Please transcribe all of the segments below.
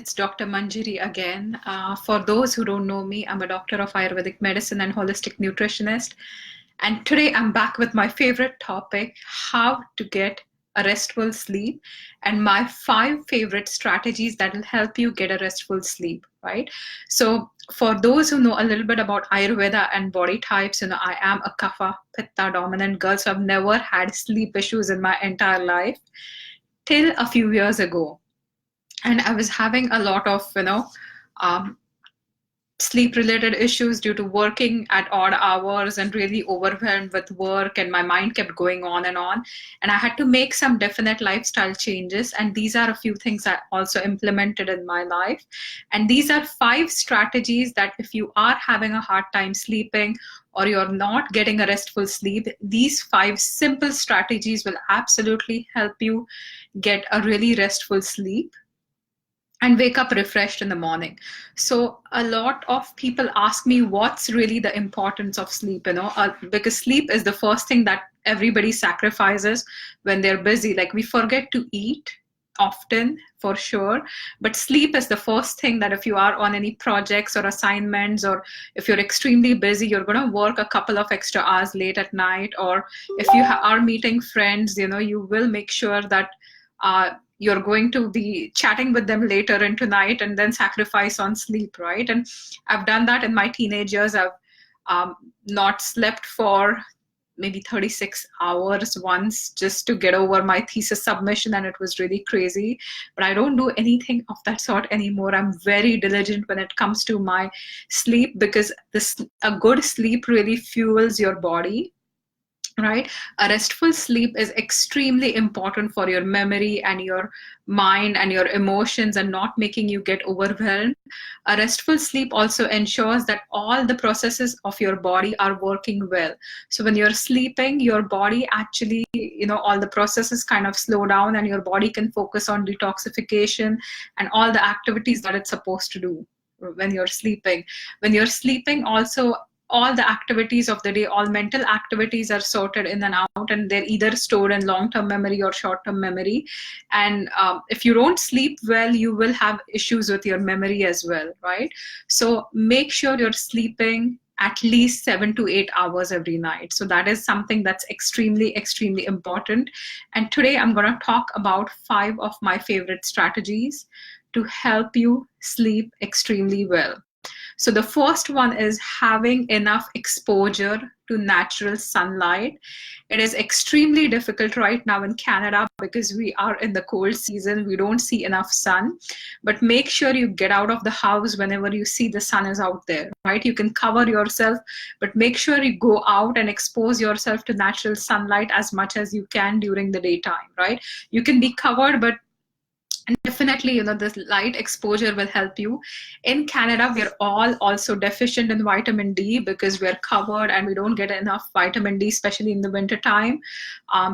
it's Dr. Manjari again. For those who don't know me, I'm a doctor of Ayurvedic medicine and holistic nutritionist. And today I'm back with my favorite topic, how to get a restful sleep, and my 5 favorite strategies that will help you get a restful sleep, right? So for those who know a little bit about Ayurveda and body types, I am a Kapha Pitta dominant girl, so I've never had sleep issues in my entire life till a few years ago. And I was having a lot of, um, sleep related issues due to working at odd hours and really overwhelmed with work, and my mind kept going on and on, and I had to make some definite lifestyle changes, and these are a few things I also implemented in my life. And these are 5 strategies that if you are having a hard time sleeping or you're not getting a restful sleep, these 5 simple strategies will absolutely help you get a really restful sleep and wake up refreshed in the morning. So a lot of people ask me what's really the importance of sleep, because sleep is the first thing that everybody sacrifices when they're busy. Like, we forget to eat often, for sure, but sleep is the first thing that if you are on any projects or assignments, or if you're extremely busy, you're going to work a couple of extra hours late at night, or if you are meeting friends, you will make sure that you're going to be chatting with them later into night and then sacrifice on sleep, right? And I've done that in my teenage years. I've not slept for maybe 36 hours once just to get over my thesis submission, and it was really crazy. But I don't do anything of that sort anymore. I'm very diligent when it comes to my sleep, because a good sleep really fuels your body, right? A restful sleep is extremely important for your memory and your mind and your emotions, and not making you get overwhelmed. A restful sleep also ensures that all the processes of your body are working well. So when you're sleeping, your body actually, all the processes kind of slow down, and your body can focus on detoxification and all the activities that it's supposed to do when you're sleeping. When you're sleeping also, all the activities of the day, all mental activities are sorted in and out, and they're either stored in long-term memory or short-term memory. And if you don't sleep well, you will have issues with your memory as well, right? So make sure you're sleeping at least 7 to 8 hours every night. So that is something that's extremely, extremely important. And today I'm going to talk about 5 of my favorite strategies to help you sleep extremely well. So the first one is having enough exposure to natural sunlight. It is extremely difficult right now in Canada because we are in the cold season. We don't see enough sun, but make sure you get out of the house whenever you see the sun is out there, right? You can cover yourself, but make sure you go out and expose yourself to natural sunlight as much as you can during the daytime, right? You can be covered, but definitely, this light exposure will help you. In Canada, we're all also deficient in vitamin D because we're covered and we don't get enough vitamin D, especially in the winter time.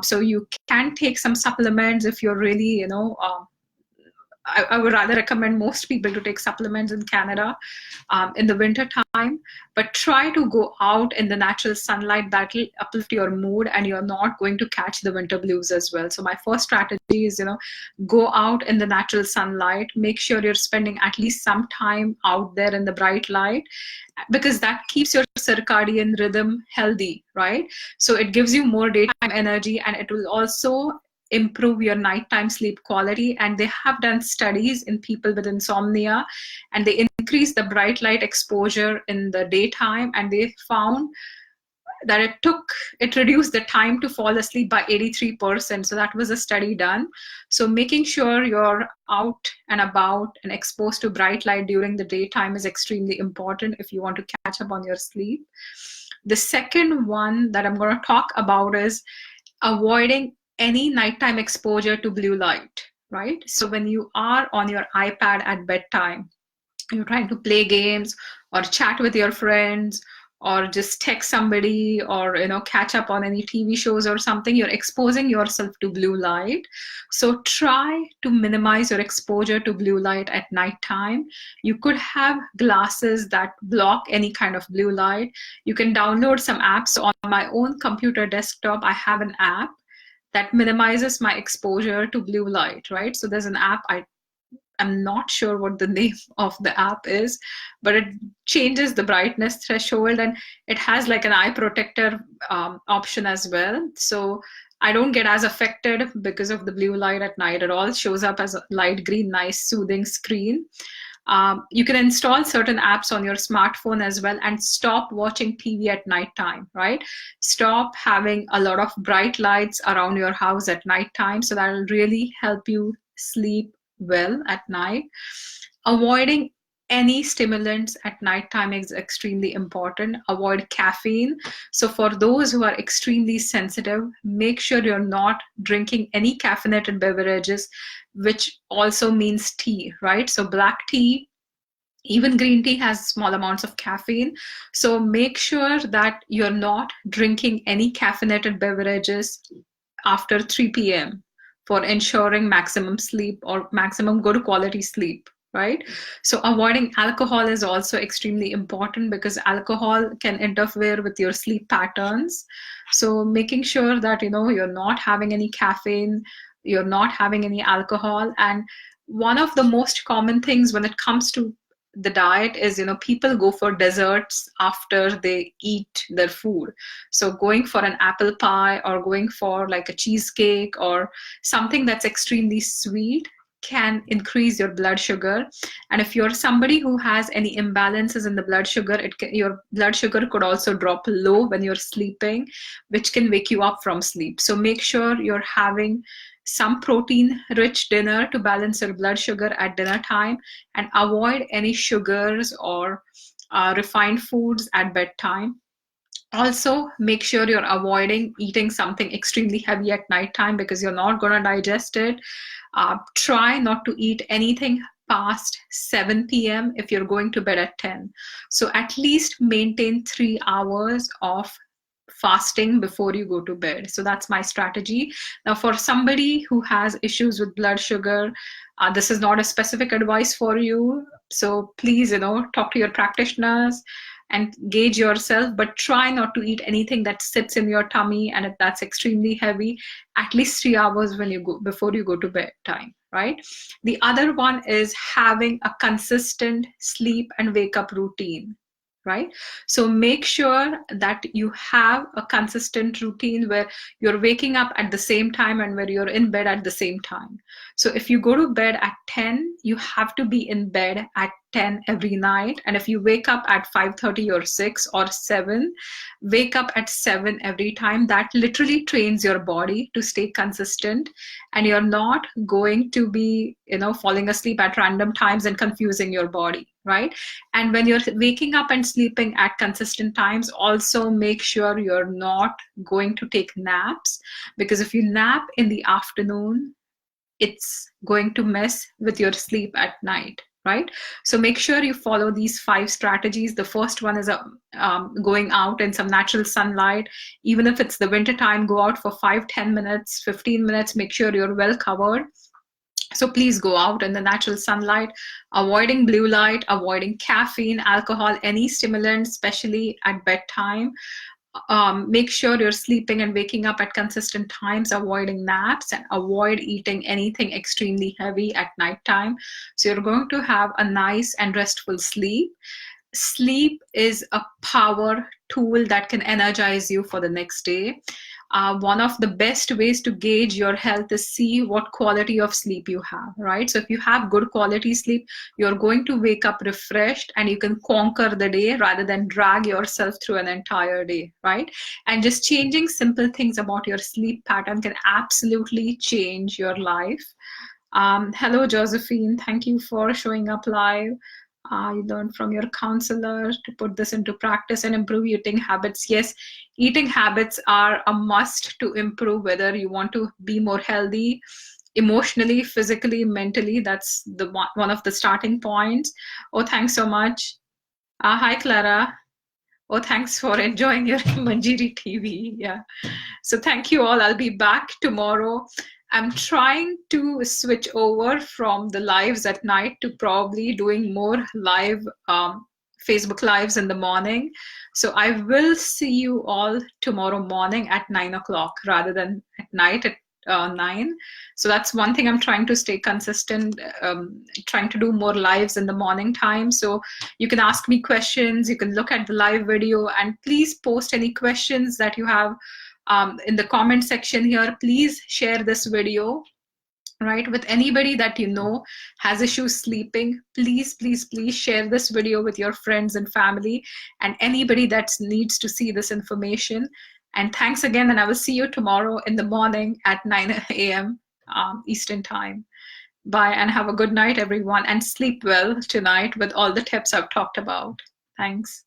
So you can take some supplements if you're really, I would rather recommend most people to take supplements in Canada in the winter time, but try to go out in the natural sunlight. That will uplift your mood, and you're not going to catch the winter blues as well. So my first strategy is, go out in the natural sunlight. Make sure you're spending at least some time out there in the bright light, because that keeps your circadian rhythm healthy, right? So it gives you more daytime energy, and it will also improve your nighttime sleep quality. And they have done studies in people with insomnia, and they increased the bright light exposure in the daytime, and they found that it reduced the time to fall asleep by 83%. So that was a study done. So making sure you're out and about and exposed to bright light during the daytime is extremely important if you want to catch up on your sleep. The second one that I'm going to talk about is avoiding any nighttime exposure to blue light, right? So when you are on your iPad at bedtime, you're trying to play games or chat with your friends or just text somebody, or catch up on any TV shows or something, you're exposing yourself to blue light. So try to minimize your exposure to blue light at nighttime. You could have glasses that block any kind of blue light. You can download some apps. So on my own computer desktop, I have an app that minimizes my exposure to blue light, right? So there's an app, I I'm not sure what the name of the app is, but it changes the brightness threshold, and it has like an eye protector option as well. So I don't get as affected because of the blue light at night. It all shows up as a light green, nice, soothing screen. You can install certain apps on your smartphone as well and stop watching TV at nighttime, right? Stop having a lot of bright lights around your house at nighttime. So that will really help you sleep well at night. Avoiding any stimulants at nighttime is extremely important. Avoid caffeine. So for those who are extremely sensitive, make sure you're not drinking any caffeinated beverages, which also means tea, right? So black tea, even green tea has small amounts of caffeine. So make sure that you're not drinking any caffeinated beverages after 3 p.m. for ensuring maximum sleep or maximum good quality sleep, right? So avoiding alcohol is also extremely important because alcohol can interfere with your sleep patterns. So making sure that you're not having any caffeine, you're not having any alcohol. And one of the most common things when it comes to the diet is people go for desserts after they eat their food. So going for an apple pie or going for like a cheesecake or something that's extremely sweet can increase your blood sugar. And if you're somebody who has any imbalances in the blood sugar, your blood sugar could also drop low when you're sleeping, which can wake you up from sleep. So make sure you're having some protein rich dinner to balance your blood sugar at dinner time, and avoid any sugars or refined foods at bedtime. Also, make sure you're avoiding eating something extremely heavy at nighttime because you're not going to digest it. Try not to eat anything past 7 p.m. if you're going to bed at 10. So at least maintain 3 hours of fasting before you go to bed. So that's my strategy. Now, for somebody who has issues with blood sugar, this is not a specific advice for you. So please, talk to your practitioners and gauge yourself, but try not to eat anything that sits in your tummy and if that's extremely heavy, at least 3 hours before you go to bedtime, right? The other one is having a consistent sleep and wake up routine, right? So make sure that you have a consistent routine where you're waking up at the same time and where you're in bed at the same time. So if you go to bed at 10, you have to be in bed at 10 every night. And if you wake up at 5:30 or 6 or 7, wake up at 7 every time. That literally trains your body to stay consistent, and you're not going to be, falling asleep at random times and confusing your body, right? And when you're waking up and sleeping at consistent times, also make sure you're not going to take naps, because if you nap in the afternoon, it's going to mess with your sleep at night, right? So make sure you follow these 5 strategies. The first one is going out in some natural sunlight. Even if it's the winter time, go out for 5-10 minutes, 15 minutes, make sure you're well covered. So please go out in the natural sunlight, avoiding blue light, avoiding caffeine, alcohol, any stimulant, especially at bedtime. Make sure you're sleeping and waking up at consistent times, avoiding naps, and avoid eating anything extremely heavy at nighttime. So you're going to have a nice and restful sleep. Sleep is a power tool that can energize you for the next day. One of the best ways to gauge your health is see what quality of sleep you have, right? So if you have good quality sleep, you're going to wake up refreshed and you can conquer the day rather than drag yourself through an entire day, right? And just changing simple things about your sleep pattern can absolutely change your life. Hello, Josephine. Thank you for showing up live. You learned from your counselor to put this into practice and improve eating habits. Yes, eating habits are a must to improve, whether you want to be more healthy emotionally, physically, mentally. That's one of the starting points. Oh, thanks so much. Hi, Clara. Oh, thanks for enjoying your Manjiri TV. Yeah. So thank you all. I'll be back tomorrow. I'm trying to switch over from the lives at night to probably doing more live Facebook lives in the morning. So I will see you all tomorrow morning at 9 o'clock rather than at night at 9. So that's one thing I'm trying to stay consistent, trying to do more lives in the morning time. So you can ask me questions, you can look at the live video, and please post any questions that you have in the comment section here. Please share this video, right, with anybody that you know has issues sleeping. Please, please, please share this video with your friends and family and anybody that needs to see this information. And thanks again, and I will see you tomorrow in the morning at 9 a.m. Eastern time. Bye, and have a good night, everyone, and sleep well tonight with all the tips I've talked about. Thanks.